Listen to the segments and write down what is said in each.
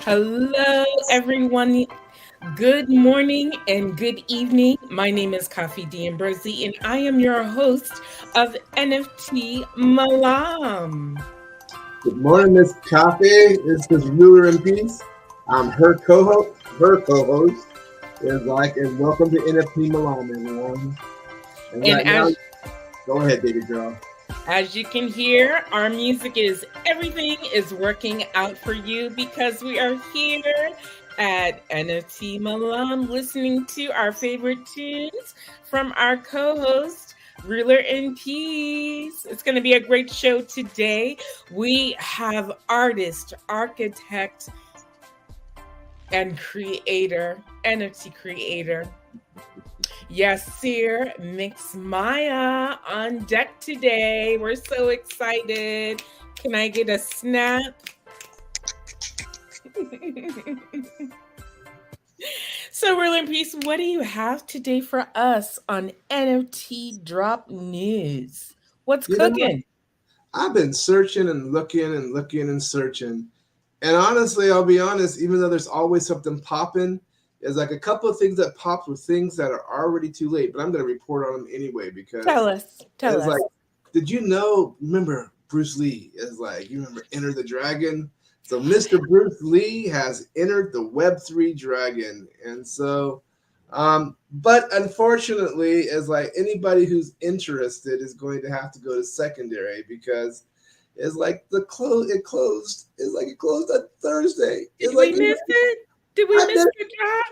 Hello, everyone. Good morning and good evening. My name is Coffee D'Ambrosi, and I am your host of NFT Malam. Good morning, Miss Coffee. This is Ruler in Peace. I'm her co-host. Her co-host is and welcome to NFT Malam, everyone. And And right now, go ahead, baby girl. as you can hear, our music is everything is working out for you because we are here at NFT Malam listening to our favorite tunes from our co-host Ruler in Peace. It's going to be a great show today. We have artist, architect, and creator, NFT creator, Yasir Mix Maya on deck today. We're so excited. Can I get a snap? So, Ruler in Peace, what do you have today for us on NFT Drop News? What's You know what? cooking? I've been searching and looking and looking and searching. And honestly, I'll be honest, even though there's always something popping, there's like a couple of things that popped with things that are already too late. But I'm going to report on them anyway Tell because us. Tell it's us. like, did you know? Remember Bruce Lee is like, you remember Enter the Dragon? So Mr. Bruce Lee has entered the Web3 Dragon. And so, but unfortunately, is like anybody who's interested is going to have to go to secondary because it's like it closed. It closed on Thursday. Did It's we like miss it? Did we I miss missed the drop?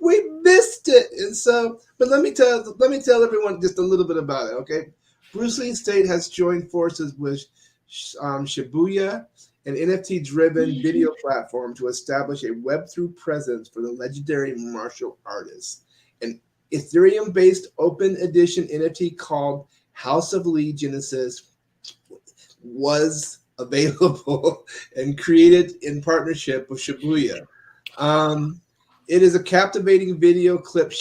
we missed it. And so, but let me tell everyone just a little bit about it, okay? Bruce Lee State has joined forces with Shibuya, an NFT-driven video platform, to establish a Web3 presence for the legendary martial artist. An Ethereum-based open edition NFT called House of Lee Genesis was available and created in partnership with Shibuya. Um, it is a captivating video clip.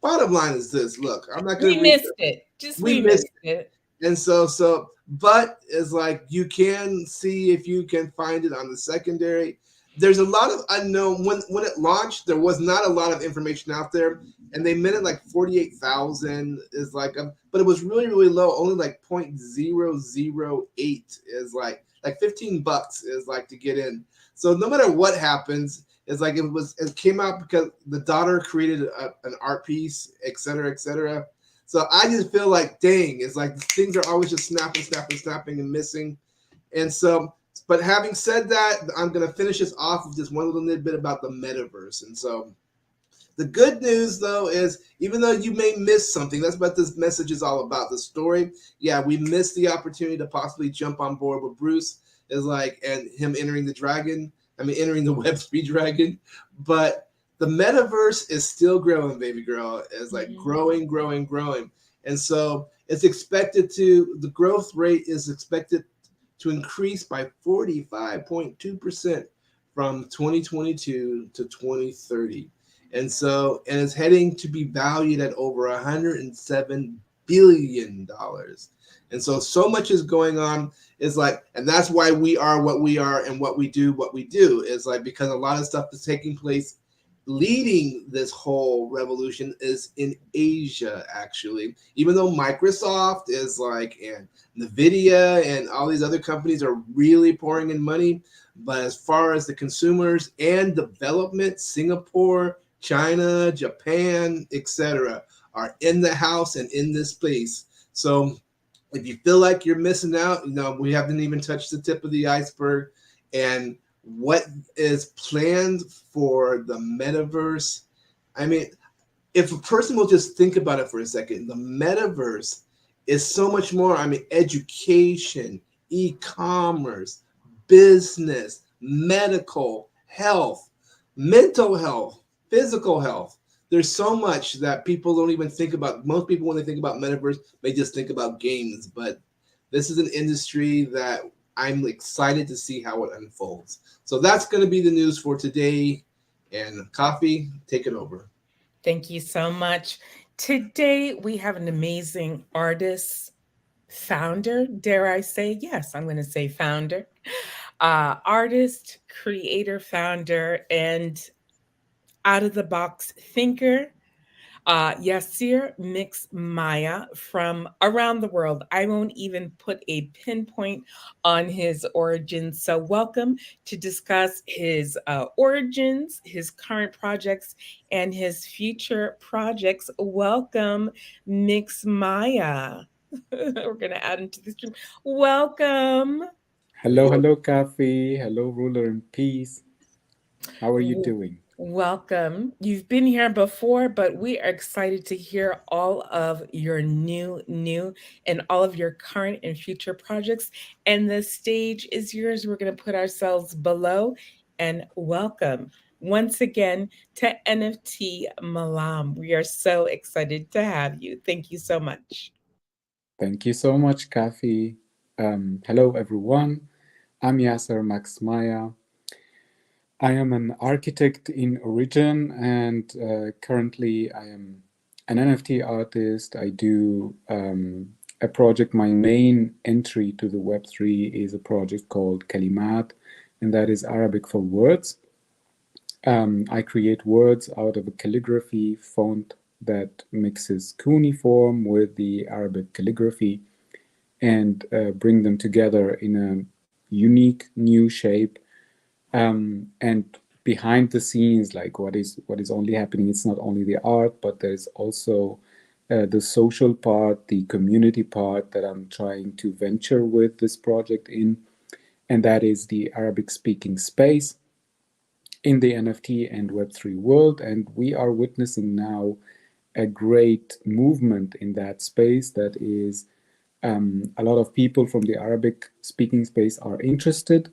Bottom line is this: look, I'm not going We to read. missed it. Just We we missed missed it. and but it's like you can see if you can find it on the secondary. There's a lot of unknown. When it launched, there was not a lot of information out there, and they meant it like 48,000 is but it was really really low. Only like 0.008 is like $15 is like to get in. So no matter what happens, it's like it came out because the daughter created an art piece, et cetera, et cetera. So I just feel like, dang, it's like things are always just snapping and missing. And so, but having said that, I'm going to finish this off with just one little bit about the metaverse. And so the good news, though, is even though you may miss something, that's what this message is all about. The story, yeah, we missed the opportunity to possibly jump on board with Bruce, and him entering entering the Web3 Dragon. But the metaverse is still growing, baby girl. It's like growing. And so the growth rate is expected to increase by 45.2% from 2022 to 2030. And it's heading to be valued at over $107 billion. And so much is going on. And that's why we are what we are and what we do, is like, because a lot of stuff is taking place. Leading this whole revolution is in Asia, actually, even though Microsoft and NVIDIA and all these other companies are really pouring in money. But as far as the consumers and development, Singapore, China, Japan, etc., are in the house and in this place. So if you feel like you're missing out, we haven't even touched the tip of the iceberg. And what is planned for the metaverse? I mean, if a person will just think about it for a second, the metaverse is so much more. I mean, education, e-commerce, business, medical, health, mental health, physical health. There's so much that people don't even think about. Most people, when they think about metaverse, they just think about games. But this is an industry that I'm excited to see how it unfolds. So that's going to be the news for today. And Coffee, take it over. Thank you so much. Today we have an amazing artist, founder, dare I say? Yes, I'm going to say founder artist, creator, founder, and out of the box thinker. Yasir Mix Maya from around the world. I won't even put a pinpoint on his origins. So, welcome to discuss his origins, his current projects, and his future projects. Welcome, Mix Maya. We're going to add him to the stream. Welcome. Hello, hello, Kathy. Hello, Ruler in Peace. How are you W- doing? Welcome. You've been here before, but we are excited to hear all of your new, and all of your current and future projects. And the stage is yours. We're going to put ourselves below and welcome once again to NFT Malam. We are so excited to have you. Thank you so much. Thank you so much, Kathy. Hello, everyone. I'm Yasser Max Maya. I am an architect in origin, and currently I am an NFT artist. I do a project. My main entry to the Web3 is a project called Kalimat, and that is Arabic for words. I create words out of a calligraphy font that mixes cuneiform with the Arabic calligraphy and bring them together in a unique new shape. And behind the scenes, like what is only happening, it's not only the art, but there's also the social part, the community part that I'm trying to venture with this project in, and that is the Arabic speaking space in the NFT and Web3 world. And we are witnessing now a great movement in that space that is a lot of people from the Arabic speaking space are interested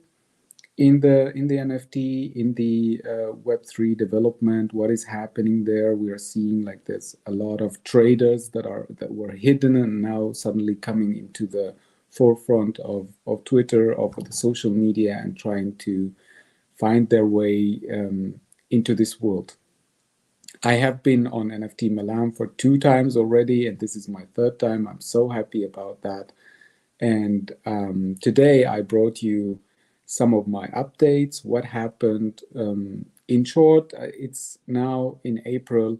in the NFT, in the Web3 development, what is happening there. We are seeing like there's a lot of traders that were hidden and now suddenly coming into the forefront of Twitter, of the social media, and trying to find their way into this world. I have been on NFT Malam for 2 times already, and this is my 3rd time. I'm so happy about that. And today I brought you some of my updates, what happened. In short, it's now in April,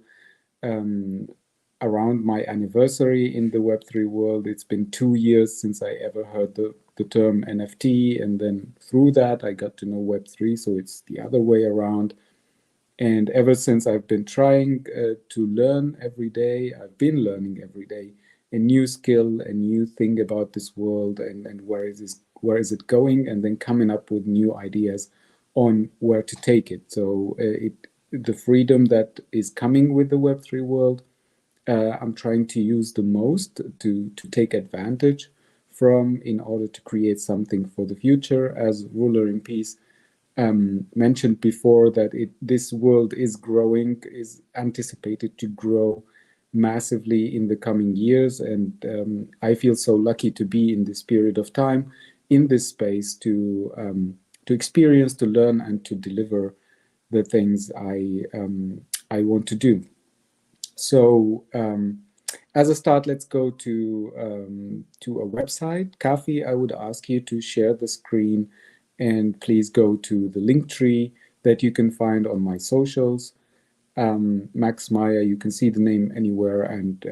around my anniversary in the Web3 world. It's been 2 years since I ever heard the term NFT, and then through that I got to know Web3, so it's the other way around. And ever since I've been trying to learn every day, I've been learning every day a new skill, a new thing about this world, and where is it going, and then coming up with new ideas on where to take it. So the freedom that is coming with the Web3 world, I'm trying to use the most to take advantage from in order to create something for the future. As Ruler in Peace mentioned before, that this world is growing, is anticipated to grow massively in the coming years, and I feel so lucky to be in this period of time in this space to experience, to learn, and to deliver the things I want to do. So as a start, let's go to a website. Kafi, I would ask you to share the screen, and please go to the link tree that you can find on my socials. Max Maya, you can see the name anywhere, and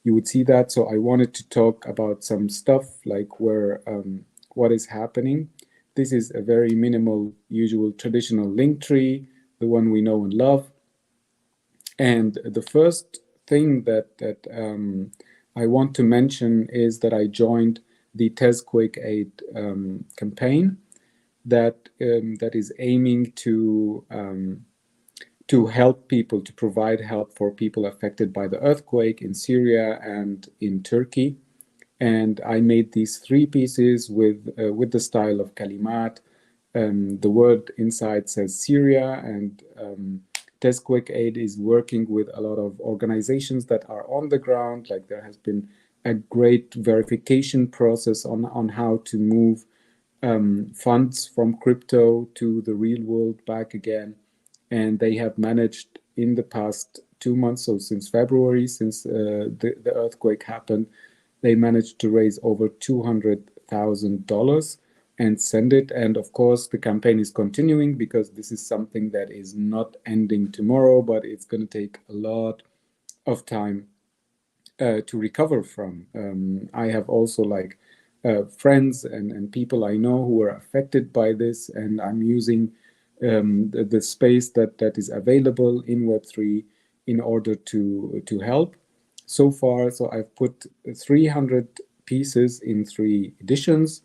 you would see that. So I wanted to talk about some stuff like what is happening. This is a very minimal, usual, traditional link tree, the one we know and love. And the first thing that I want to mention is that I joined the Tezquake Aid campaign that is aiming to help people, to provide help for people affected by the earthquake in Syria and in Turkey. And I made these 3 pieces with the style of Kalimat. The word inside says Syria, and Tezquake Aid is working with a lot of organizations that are on the ground. Like there has been a great verification process on how to move funds from crypto to the real world back again. And they have managed in the past 2 months, so since February, since the earthquake happened, they managed to raise over $200,000. and send it. And of course, the campaign is continuing because this is something that is not ending tomorrow, but it's going to take a lot of time to recover from. I have also like friends and people I know who are affected by this, and I'm using the space that is available in Web3 in order to help. So far, so I've put 300 pieces in 3 editions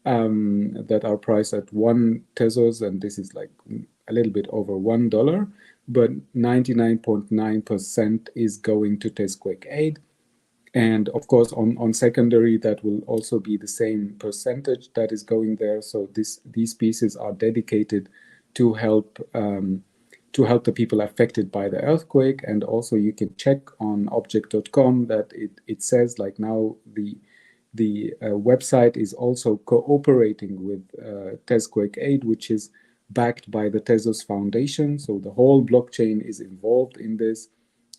that are priced at 1 pesos, and this is like a little bit over $1, but 99.9% is going to Tezquake Aid. And of course, on secondary, that will also be the same percentage that is going there. So these pieces are dedicated to help the people affected by the earthquake. And also, you can check on object.com that it says like now the website is also cooperating with Tezquake Aid, which is backed by the Tezos Foundation. So the whole blockchain is involved in this.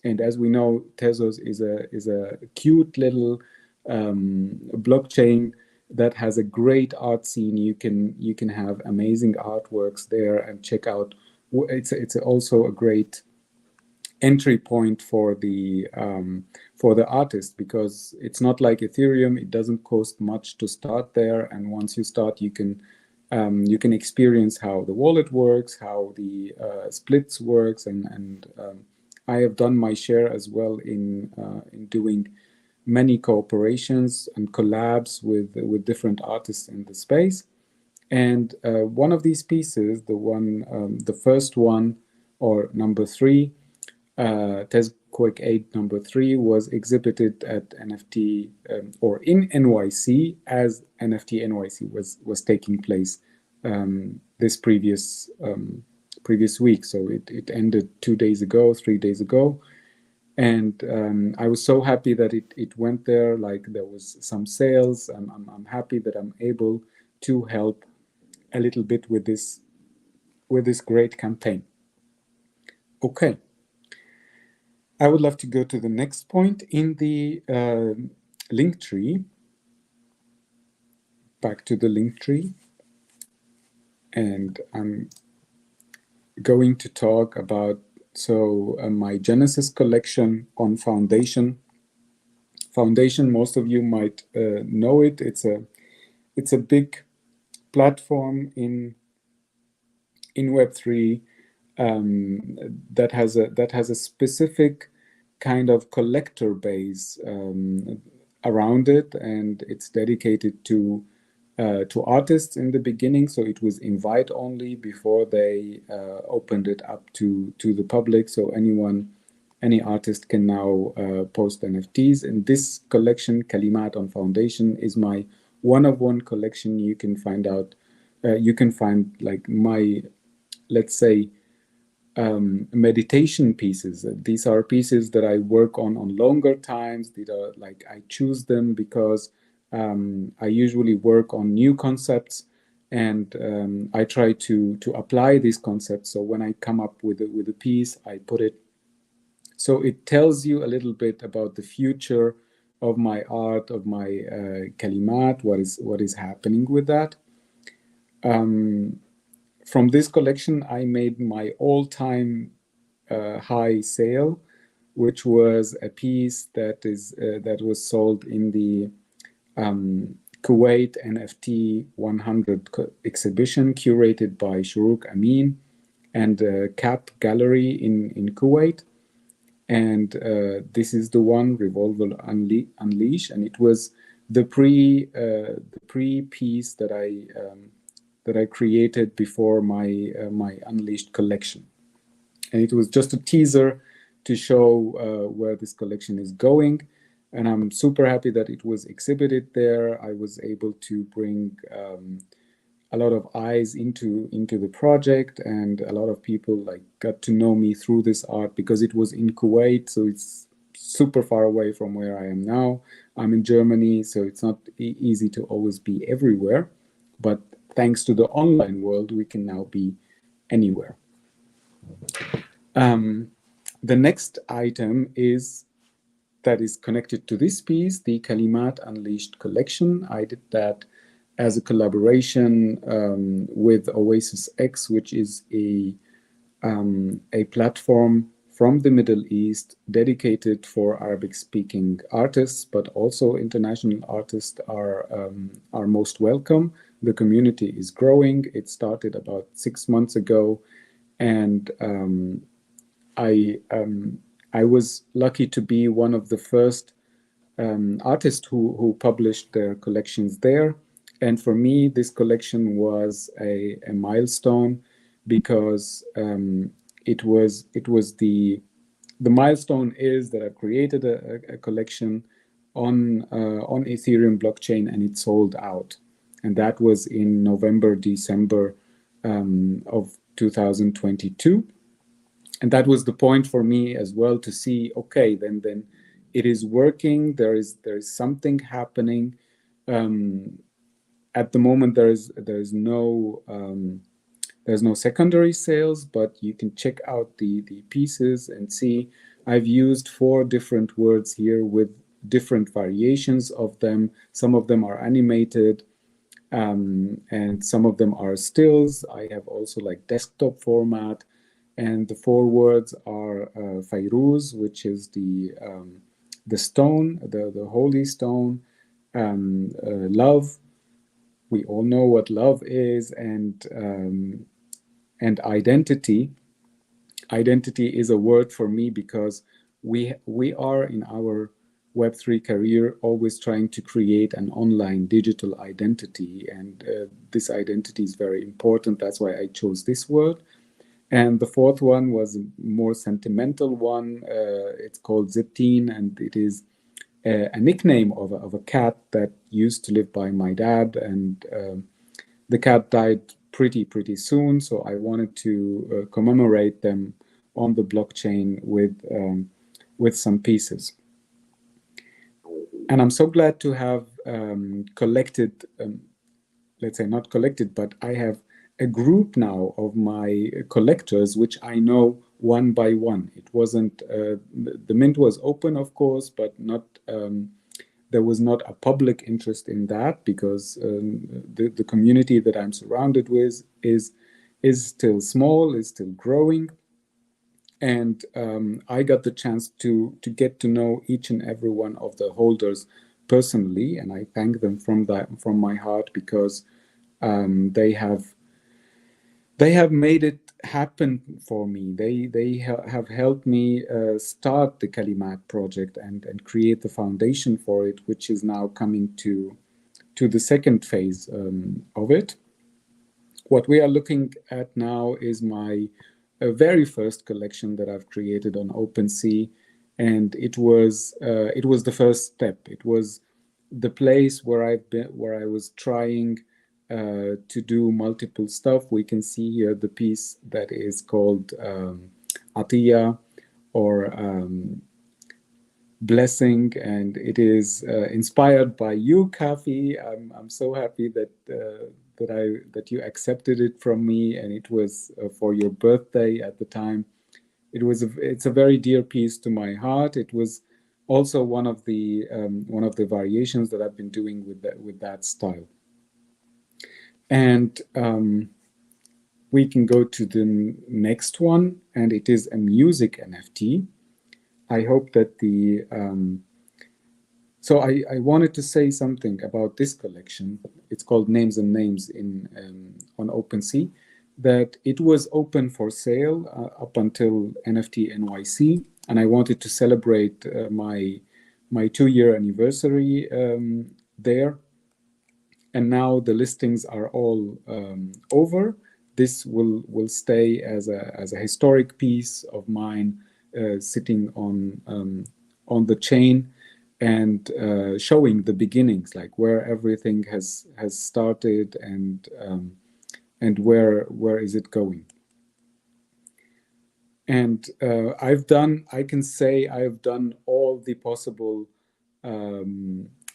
And as we know, Tezos is a cute little blockchain that has a great art scene. You can have amazing artworks there and check out. It's also a great entry point for the artist, because it's not like Ethereum. It doesn't cost much to start there, and once you start, you can experience how the wallet works, how the splits works, and I have done my share as well in doing many cooperations and collabs with different artists in the space. And one of these pieces, the first one, or number 3, Tezquake Aid number 3, was exhibited at NFT or in NYC, as NFT NYC was taking place this previous week. So it ended 2 days ago, 3 days ago. And I was so happy that it went there. Like, there was some sales. I'm happy that I'm able to help a little bit with this great campaign. Okay. I would love to go to the next point in the link tree. Back to the link tree. And I'm going to talk about my Genesis collection on Foundation. Foundation, most of you might know it. It's a big platform in Web3 that has a specific kind of collector base around it, and it's dedicated to artists in the beginning. So it was invite only before they opened it up to the public. So any artist can now post NFTs. And this collection, Kalimat on Foundation, is my one-of-one collection. You can find like my, let's say, meditation pieces. These are pieces that I work on longer times. These are like, I choose them because I usually work on new concepts, and I try to apply these concepts. So when I come up with a piece, I put it. So it tells you a little bit about the future of my art, of my Kalimat, what is happening with that. From this collection, I made my all-time high sale, which was a piece that was sold in the Kuwait NFT 100 exhibition curated by Shuruk Amin and Cap Gallery in Kuwait. And this is the one, Revolver Unleash, and it was the pre piece that I created before my Unleashed collection, and it was just a teaser to show where this collection is going. And I'm super happy that it was exhibited there. I was able to bring a lot of eyes into the project, and a lot of people like got to know me through this art because it was in Kuwait, so it's super far away from where I am now. I'm in Germany, so it's not easy to always be everywhere, but thanks to the online world, we can now be anywhere. The next item that is connected to this piece, the Kalimat Unleashed collection. I did that as a collaboration with Oasis X, which is a platform from the Middle East dedicated for Arabic-speaking artists, but also international artists are most welcome. The community is growing. It started about 6 months ago, and I was lucky to be one of the first artists who published their collections there. And for me, this collection was a milestone because it was the milestone is that I created a collection on Ethereum blockchain, and it sold out, and that was in November, December of 2022, and that was the point for me as well to see, okay, then it is working. There is something happening. At the moment, there's no secondary sales, but you can check out the pieces and see. I've used 4 different words here with different variations of them. Some of them are animated, and some of them are stills. I have also like desktop format, and the 4 words are Fairuz, which is the stone, the holy stone, love. We all know what love is, and identity. Identity is a word for me because we are in our Web3 career always trying to create an online digital identity, and this identity is very important. That's why I chose this word. And the 4th one was a more sentimental one. It's called Zettin, and it is a nickname of a cat that used to live by my dad, and the cat died pretty soon. So I wanted to commemorate them on the blockchain with some pieces. And I'm so glad to have collected, let's say not collected, but I have a group now of my collectors, which I know one by one. It wasn't, the mint was open, of course, but not, there was not a public interest in that because the community that I'm surrounded with is still small, is still growing. And I got the chance to get to know each and every one of the holders personally, and I thank them from my heart because they have made it happen for me. They have helped me start the Kalimat project and create the foundation for it, which is now coming to the second phase of it. What we are looking at now is my very first collection that I've created on OpenSea, and it was the first step. It was the place where I was trying to do multiple stuff. We can see here the piece that is called Atiya, or blessing, and it is inspired by you, Kafi. I'm so happy that you accepted it from me, and it was for your birthday at the time. It's a very dear piece to my heart. It was also one of the variations that I've been doing with that style. And we can go to the next one, and it is a music NFT. I hope that so I wanted to say something about this collection. It's called Names and Names on OpenSea. That it was open for sale up until NFT NYC, and I wanted to celebrate my 2-year anniversary there. And now the listings are all over. This will stay as a historic piece of mine, sitting on the chain and showing the beginnings, like where everything has started and where is it going. And I can say I've done all the possible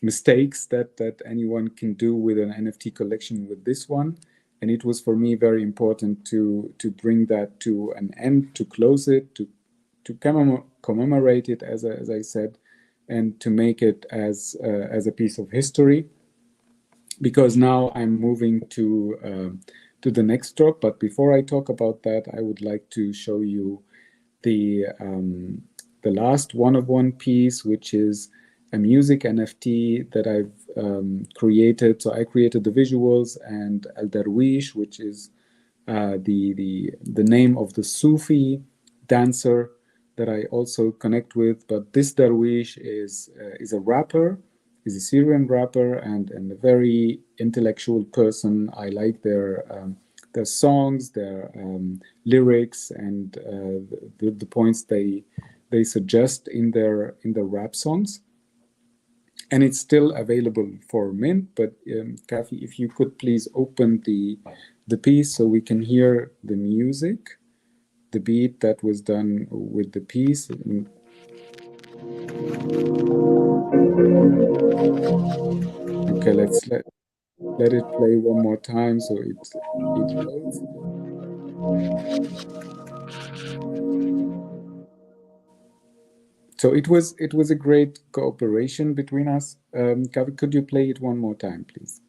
mistakes that anyone can do with an NFT collection with this one. And it was for me very important to bring that to an end, to close it, to commemorate it, as I said, and to make it as a piece of history. because now I'm moving to the next drop. But before I talk about that, I would like to show you the last one-of-one piece, which is a music NFT that I've created. So I created the visuals, and Al Darwish, which is the name of the Sufi dancer that I also connect with. But this Darwish is a rapper, is a Syrian rapper, and a very intellectual person. I like their songs, their lyrics, and the points they suggest in their rap songs. And it's still available for mint. But Kafi, if you could please open the piece so we can hear the music, the beat that was done with the piece. Okay, let's let it play one more time so it loads. So it was a great cooperation between us. Kavi, could you play it one more time, please?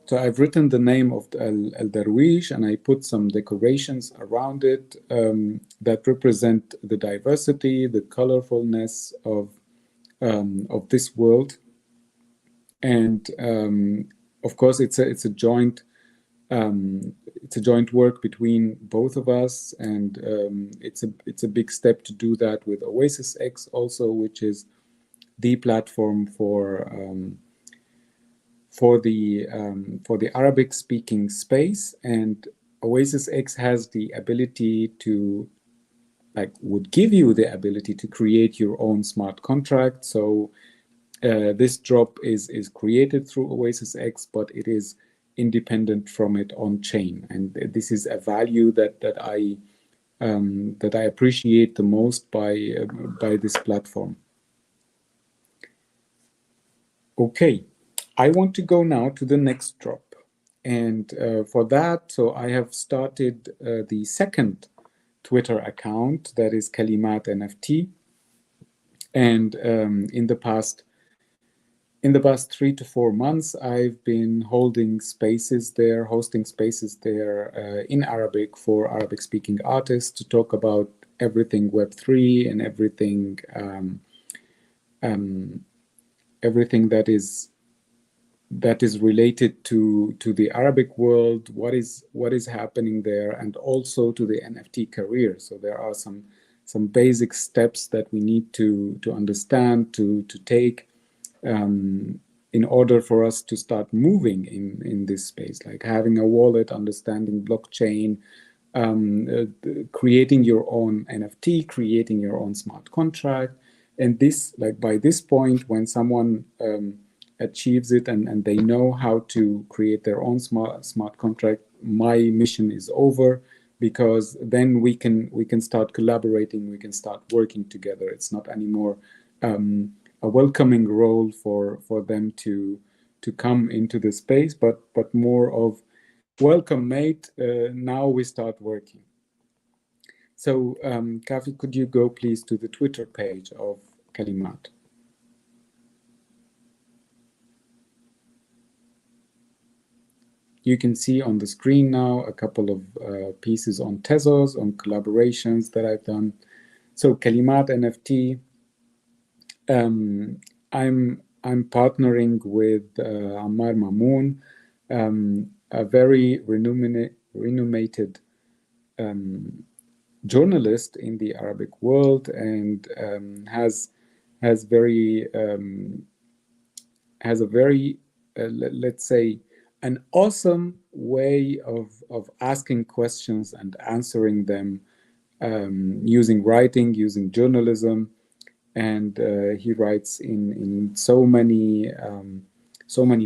So I've written the name of Al Darwish, and I put some decorations around it that represent the diversity, the colorfulness of this world. And of course, it's a joint work between both of us, and it's a big step to do that with Oasis X also, which is the platform for the Arabic speaking space. And Oasis X has the ability to, would give you the ability to create your own smart contract. So this drop is created through Oasis X, but it is independent from it on chain. And this is a value that I appreciate the most by this platform. Okay, I want to go now to the next drop. And for that, so I have started the second Twitter account, that is Kalimat NFT. And in the past 3 to 4 months, I've been hosting spaces there in Arabic for Arabic-speaking artists to talk about everything Web3 and everything that is related to the Arabic world, what is happening there, and also to the NFT career. So there are some basic steps that we need to understand, to take in order for us to start moving in this space, like having a wallet, understanding blockchain, creating your own NFT, creating your own smart contract. And this, by this point, when someone achieves it and they know how to create their own smart contract, my mission is over, because then we can start collaborating, we can start working together. It's not anymore a welcoming role for them to come into the space, but more of welcome, mate. Now we start working. So Kafi, could you go please to the Twitter page of Kalimat? You can see on the screen now a couple of pieces on Tezos, on collaborations that I've done. So Kalimat NFT, I'm partnering with Ammar Mamoun, a very renowned journalist in the Arabic world, and has a very let's say an awesome way of asking questions and answering them, using writing, using journalism. And he writes in so many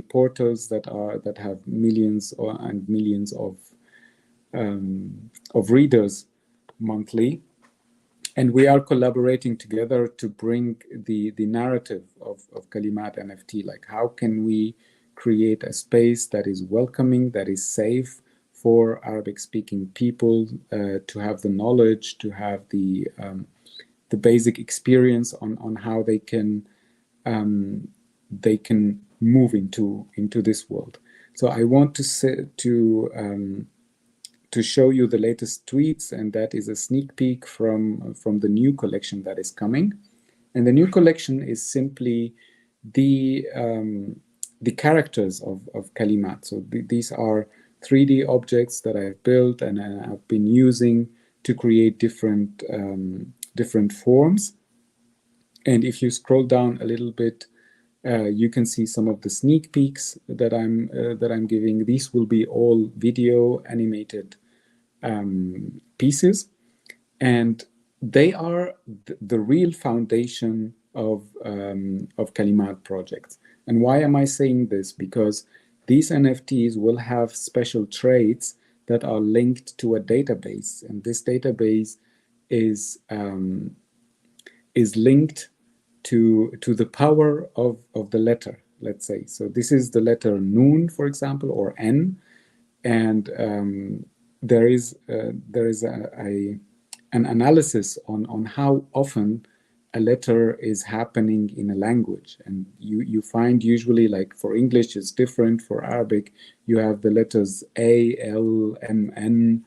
portals that have millions and millions of readers monthly. And we are collaborating together to bring the narrative of Kalimat NFT. Like, how can we create a space that is welcoming, that is safe for Arabic-speaking people to have the knowledge, to have the basic experience on how they can move into this world. So I want to show you the latest tweets, and that is a sneak peek from the new collection that is coming. And the new collection is simply the characters of Kalimat. So these are 3D objects that I have built and I've been using to create different forms. And if you scroll down a little bit, you can see some of the sneak peeks that I'm giving. These will be all video animated pieces, and they are the real foundation of Kalimat projects. And why am I saying this? Because these NFTs will have special traits that are linked to a database, and this database is linked to the power of the letter, let's say. So this is the letter Nun, for example, or N, and there is an analysis on how often a letter is happening in a language. And you find usually, like for English it's different, for Arabic you have the letters A, L, M, N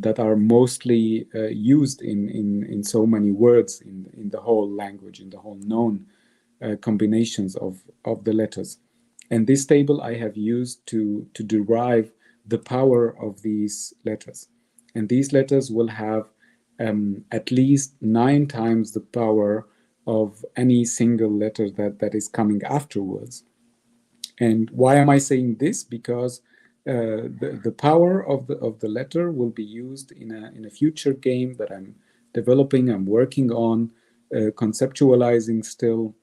that are mostly used in so many words in the whole language, in the whole known combinations of the letters. And this table I have used to derive the power of these letters. And these letters will have at least 9 times the power of any single letter that is coming afterwards. And why am I saying this? Because the power of the letter will be used in a future game that I'm developing, I'm working on, conceptualizing still,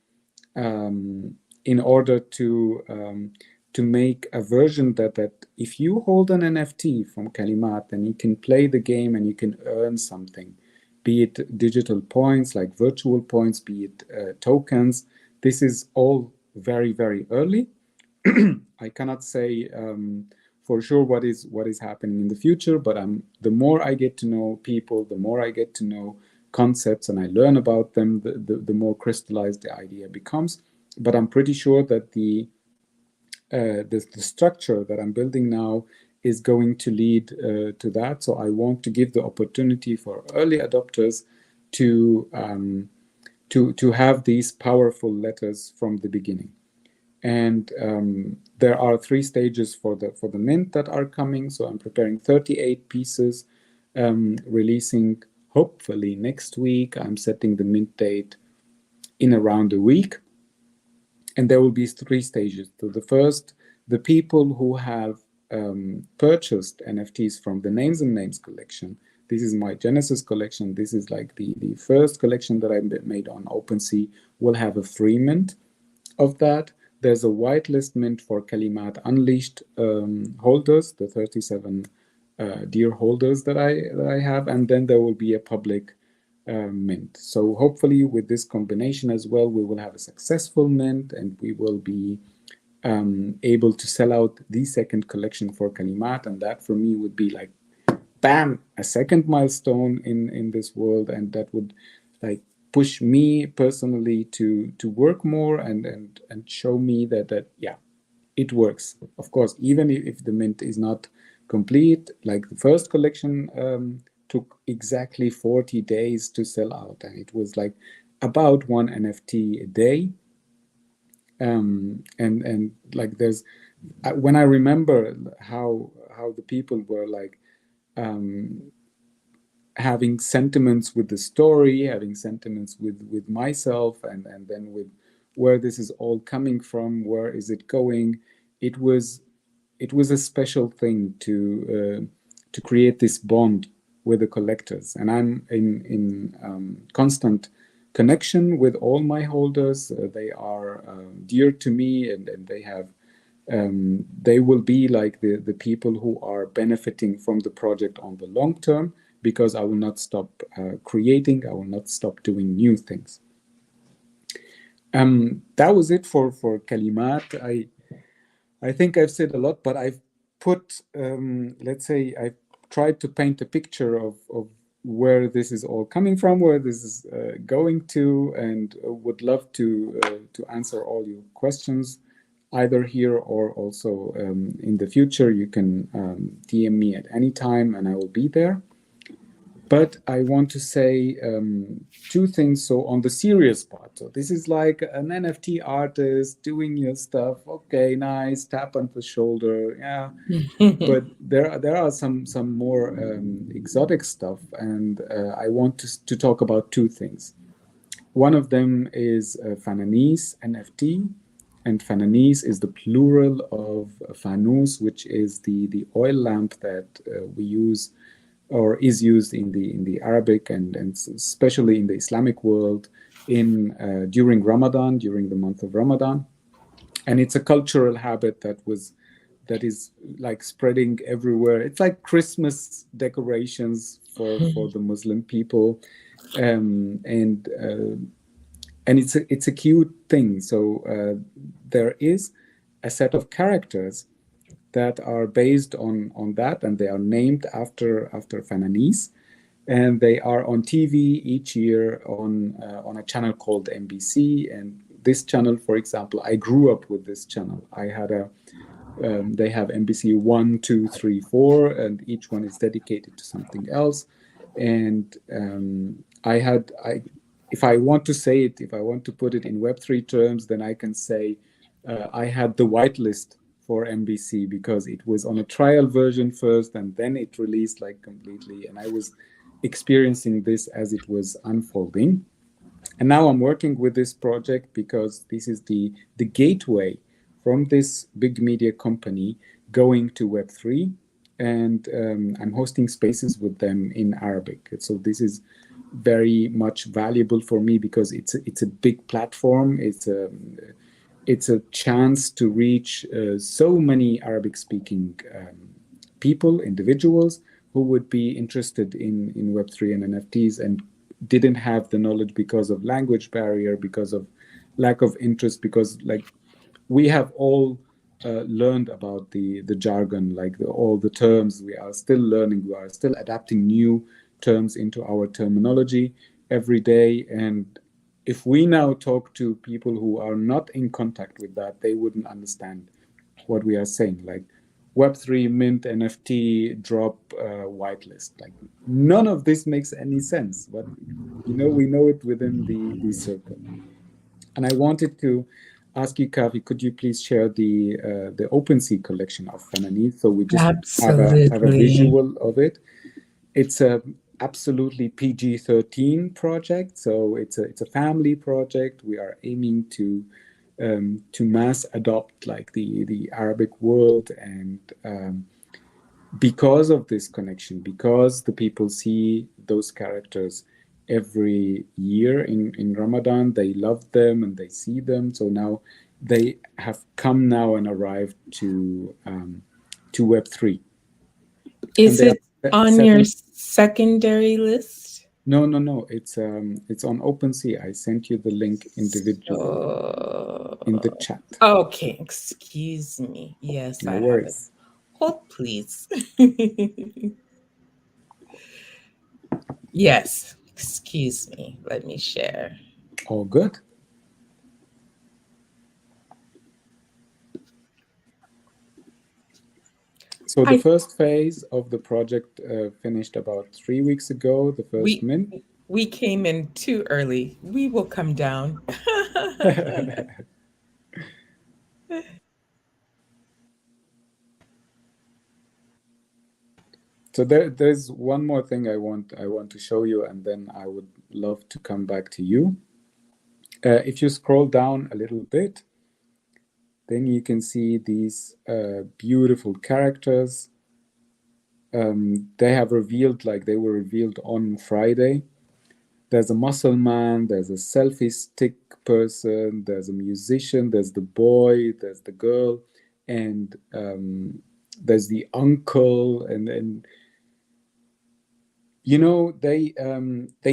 in order to make a version that if you hold an NFT from Kalimat, then you can play the game and you can earn something, be it digital points like virtual points, be it tokens. This is all very, very early. I cannot say for sure what is happening in the future, but the more I get to know people, the more I get to know concepts and I learn about them, the more crystallized the idea becomes. But I'm pretty sure that the structure that I'm building now is going to lead to that. So I want to give the opportunity for early adopters to have these powerful letters from the beginning. And there are 3 stages for the mint that are coming. So I'm preparing 38 pieces, releasing hopefully next week. I'm setting the mint date in around a week. And there will be 3 stages. So the first, the people who have purchased NFTs from the Names and Names collection. This is my Genesis collection. This is like the first collection that I made on OpenSea. Will have a free mint of that. There's a whitelist mint for Kalimat Unleashed holders, the 37 dear holders that I have, and then there will be a public mint. So hopefully with this combination as well, we will have a successful mint and we will be able to sell out the second collection for Kalimat, and that for me would be like, bam, a second milestone in this world, and that would like push me personally to work more and show me that yeah, it works. Of course, even if the mint is not complete, like the first collection took exactly 40 days to sell out, and it was like about 1 NFT a day. And like there's, when I remember how the people were like having sentiments with the story, having sentiments with myself, and then with where this is all coming from, where is it going, it was a special thing to create this bond with the collectors. And I'm in constant connection with all my holders. They are dear to me, and they have they will be like the people who are benefiting from the project on the long term. because I will not stop creating. I will not stop doing new things. That was it for Kalimat. I think I've said a lot, but I've put, let's say, I've tried to paint a picture of where this is all coming from, where this is going to, and would love to answer all your questions, either here or also in the future. You can DM me at any time, and I will be there. But I want to say two things. So on the serious part, so this is like an NFT artist doing your stuff. Okay, nice, tap on the shoulder, yeah. But there are some more exotic stuff, and I want to talk about two things. One of them is Fananese NFT, and Fananese is the plural of fanus, which is the oil lamp that we use or is used in the Arabic and especially in the Islamic world during Ramadan, during the month of Ramadan. And it's a cultural habit that is like spreading everywhere. It's like Christmas decorations for the Muslim people, and it's a cute thing. So there is a set of characters that are based on that, and they are named after Fananese, and they are on TV each year on a channel called MBC. And this channel, for example, I grew up with this channel. I had they have MBC 1, 2, 3, 4, and each one is dedicated to something else. And if I want to say it, if I want to put it in Web3 terms, then I can say I had the whitelist for MBC because it was on a trial version first, and then it released like completely. And I was experiencing this as it was unfolding. And now I'm working with this project because this is the gateway from this big media company going to Web3. And I'm hosting spaces with them in Arabic. So this is very much valuable for me because it's a big platform. It's a chance to reach so many Arabic-speaking people, individuals who would be interested in Web3 and NFTs and didn't have the knowledge because of language barrier, because of lack of interest, because like we have all learned about the jargon, like all the terms. We are still learning. We are still adapting new terms into our terminology every day. And if we now talk to people who are not in contact with that, they wouldn't understand what we are saying. Like Web3, mint, NFT, drop, whitelist. Like none of this makes any sense, but we know it within the circle. And I wanted to ask you, Kavi, could you please share the OpenSea collection of Fananese so we just have a visual of it? It's a absolutely PG-13 project, so it's a family project. We are aiming to mass adopt like the Arabic world, and because of this connection, because the people see those characters every year in Ramadan, they love them and they see them. So now they have come now and arrived to Web3. Is it on your secondary list? No. It's on OpenSea. I sent you the link individually in the chat. Okay, excuse me. Yes, no worries. Hold, please. Yes, excuse me. Let me share. All good. So the first phase of the project finished about 3 weeks ago, the first mint. We came in too early. We will come down. So there's one more thing I want to show you, and then I would love to come back to you. If you scroll down a little bit, then you can see these beautiful characters. They were revealed on Friday. There's a muscle man, there's a selfie stick person, there's a musician, there's the boy, there's the girl, and there's the uncle, and you know, they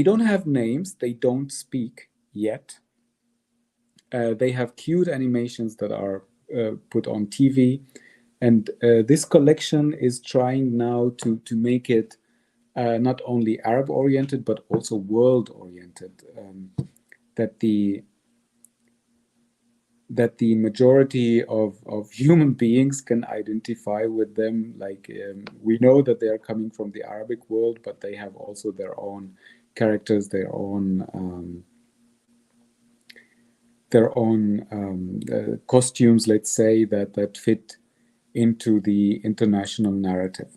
don't have names, they don't speak yet. They have cute animations that are put on TV, and this collection is trying now to make it not only Arab oriented but also world oriented. That the majority of human beings can identify with them. Like we know that they are coming from the Arabic world, but they have also their own characters, their own costumes, let's say, that fit into the international narrative.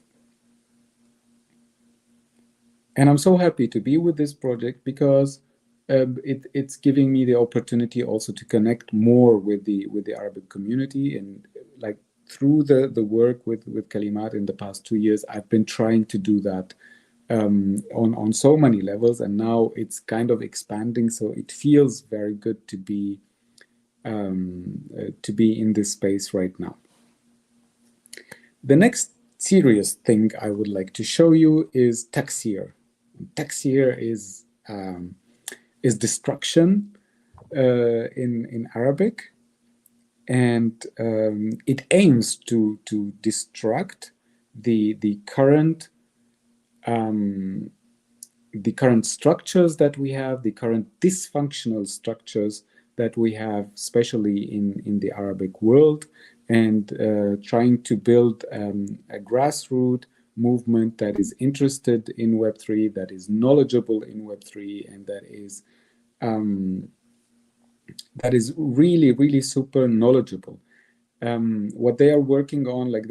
And I'm so happy to be with this project because it's giving me the opportunity also to connect more with the Arabic community. And like through the work with Kalimat in the past 2 years, I've been trying to do that on so many levels, and now it's kind of expanding. So it feels very good to be in this space right now. The next serious thing I would like to show you is taksir. Taksir is destruction in Arabic, and it aims to destruct the current structures that we have, the current dysfunctional structures that we have, especially in the Arabic world, and trying to build a grassroots movement that is interested in Web3, that is knowledgeable in Web3, and that is really, really super knowledgeable. What they are working on, like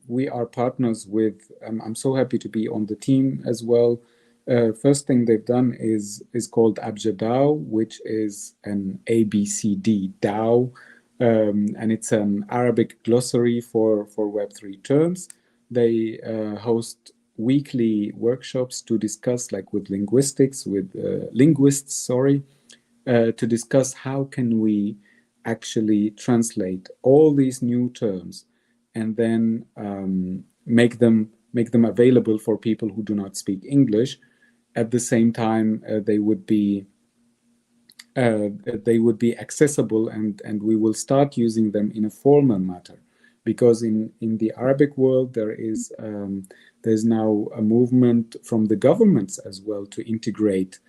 we are partners with, I'm so happy to be on the team as well. First thing they've done is called Abjadao, which is an ABCD DAO, and it's an Arabic glossary for Web3 terms. They host weekly workshops to discuss, like with linguists, to discuss how can we actually translate all these new terms and then make them available for people who do not speak English. At the same time, they would be accessible, and we will start using them in a formal matter, because in the Arabic world there's now a movement from the governments as well to integrate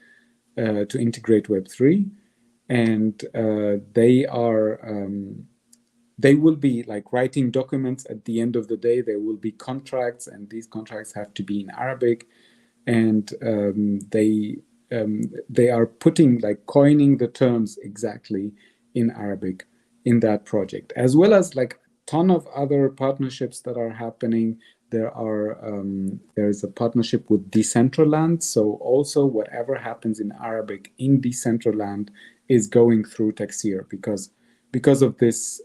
Web3, and they will be like writing documents. At the end of the day, there will be contracts, and these contracts have to be in Arabic, and they are putting, like, coining the terms exactly in Arabic in that project, as well as like a ton of other partnerships that are happening. There's a partnership with Decentraland, so also whatever happens in Arabic in Decentraland is going through Taksir, because of this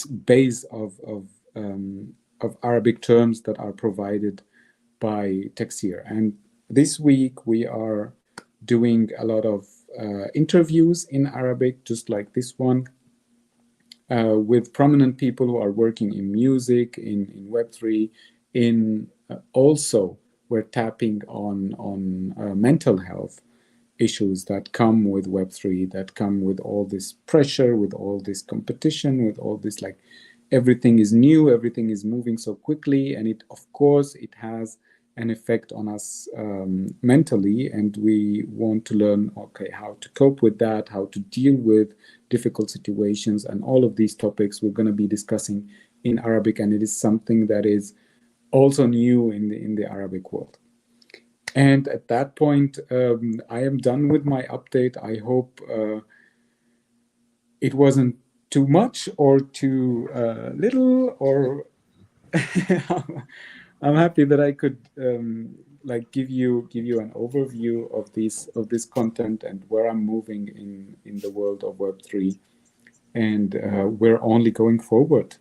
base of Arabic terms that are provided by Taksir. And this week we are doing a lot of interviews in Arabic, just like this one, with prominent people who are working in music, in Web3, also we're tapping on mental health issues that come with Web3, that come with all this pressure, with all this competition, with all this, like, everything is new, everything is moving so quickly, and it, of course, it has an effect on us mentally, and we want to learn, okay, how to cope with that, how to deal with difficult situations, and all of these topics we're going to be discussing in Arabic, and it is something that is also new in the Arabic world. And at that point, I am done with my update. I hope it wasn't too much or too little, or I'm happy that I could like give you an overview of this content and where I'm moving in the world of Web3, and we're only going forward.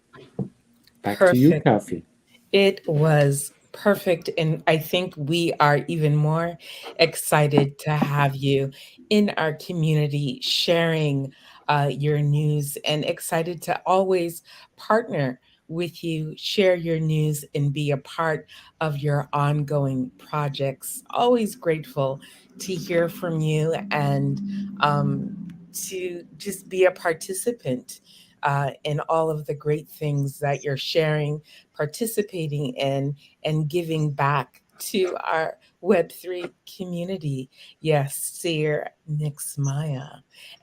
Back to you, Kathy. It was perfect. And I think we are even more excited to have you in our community sharing your news, and excited to always partner with you, share your news, and be a part of your ongoing projects. Always grateful to hear from you and to just be a participant in all of the great things that you're sharing, participating in, and giving back to our Web3 community. Yes, Seer Mix Maya.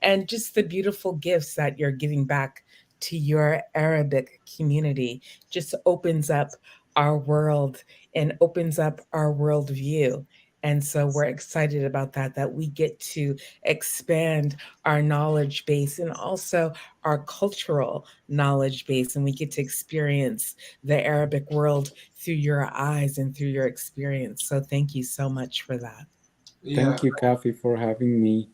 And just the beautiful gifts that you're giving back to your Arabic community just opens up our world and opens up our worldview. And so we're excited about that, that we get to expand our knowledge base and also our cultural knowledge base. And we get to experience the Arabic world through your eyes and through your experience. So thank you so much for that. Yeah. Thank you, Kafi, for having me.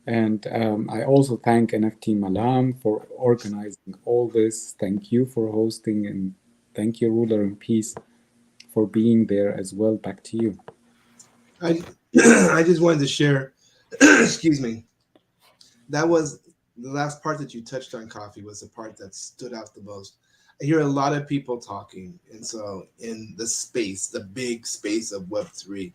And I also thank NFT Malam for organizing all this. Thank you for hosting, and thank you, Ruler in Peace, for being there as well. Back to you. I I just wanted to share, excuse me. That was the last part that you touched on, Coffee, was the part that stood out the most. I hear a lot of people talking, and so in the space, the big space of Web3.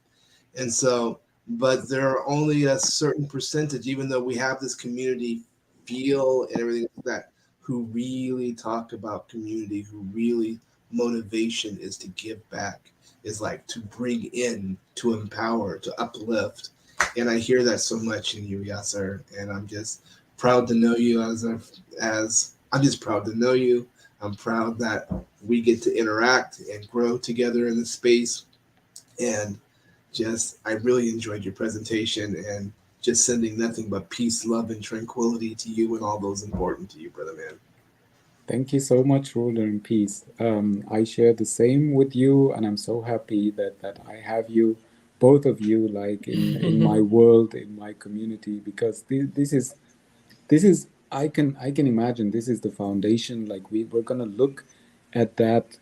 And so, but there are only a certain percentage, even though we have this community feel and everything like that, who really talk about community, who really motivation is to give back, is like to bring in, to empower, to uplift. And I hear that so much in you, Yasser. And I'm just proud to know you as I'm just proud to know you. I'm proud that we get to interact and grow together in the space. And just, I really enjoyed your presentation and just sending nothing but peace, love, and tranquility to you and all those important to you, brother man. Thank you so much, Ruler in Peace. I share the same with you, and I'm so happy that I have you, both of you, like in my world, in my community, because this is I can imagine this is the foundation. Like we're gonna look at that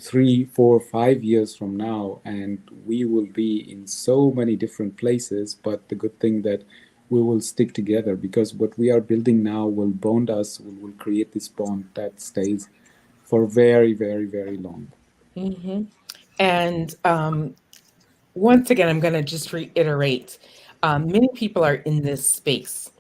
3, 4, 5 years from now, and we will be in so many different places. But the good thing that we will stick together, because what we are building now will bond us, will create this bond that stays for very, very, very long. Mm-hmm. And once again, I'm going to just reiterate many people are in this space.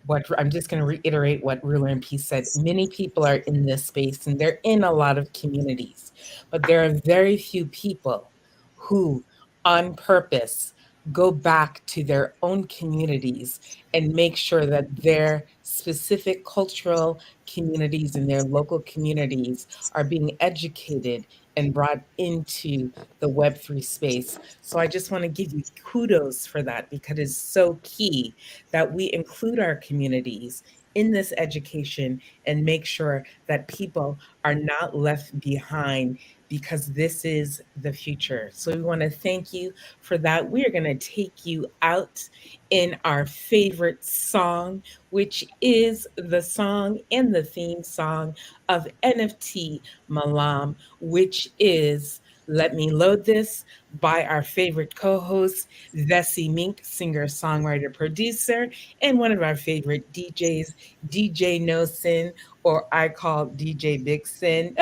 What I'm just going to reiterate what Ruler and Peace said. Many people are in this space and they're in a lot of communities, but there are very few people who, on purpose, go back to their own communities and make sure that their specific cultural communities and their local communities are being educated and brought into the Web3 space. So I just want to give you kudos for that, because it's so key that we include our communities in this education and make sure that people are not left behind, because this is the future. So we want to thank you for that. We are going to take you out in our favorite song, which is the song and the theme song of NFT Malam, which is Let Me Load This by our favorite co-host, Vessi Mink, singer, songwriter, producer, and one of our favorite DJs, DJ No Sin, or I call DJ Big Sin.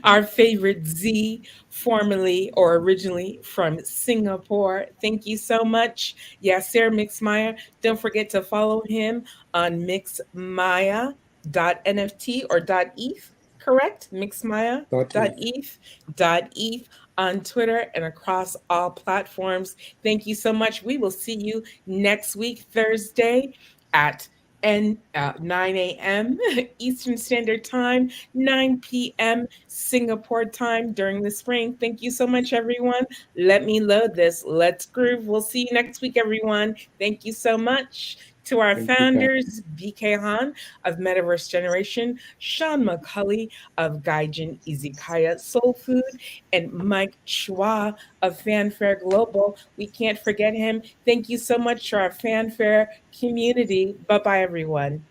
Our favorite Z, formerly or originally from Singapore. Thank you so much. Yasser Mixmaya. Don't forget to follow him on mixmaya.nft or .eth, correct? Mixmaya.eth on Twitter and across all platforms. Thank you so much. We will see you next week, Thursday at 9 a.m. Eastern Standard Time, 9 p.m. Singapore time during the spring. Thank you so much, everyone. Let me load this. Let's groove. We'll see you next week, everyone. Thank you so much. To our founders, BK Han of Metaverse Generation, Sean McCully of Gaijin Izakaya Soul Food, and Mike Chua of Fanfare Global. We can't forget him. Thank you so much to our Fanfare community. Bye-bye, everyone.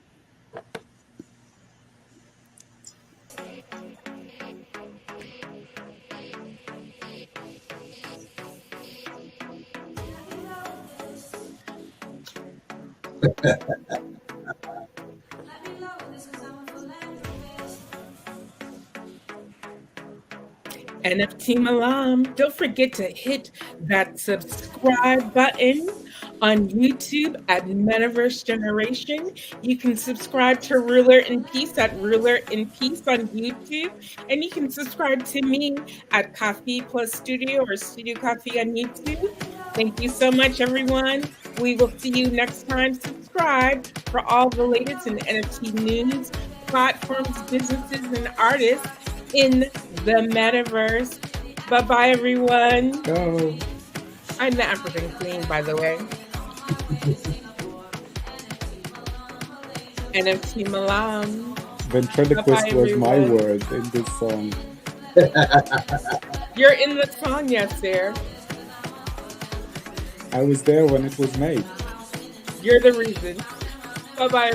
NFT Malam. Don't forget to hit that subscribe button on YouTube at Metaverse Generation. You can subscribe to Ruler in Peace at Ruler in Peace on YouTube. And you can subscribe to me at Coffee Plus Studio or Studio Coffee on YouTube. Thank you so much, everyone. We will see you next time. Subscribe for all the latest in NFT news, platforms, businesses, and artists in the Metaverse. Bye-bye, everyone. Ciao. I'm the African Queen, by the way. NFT Malam. Ventriloquist was my word in this song. You're in the song, yes, sir. I was there when it was made. You're the reason. Bye-bye.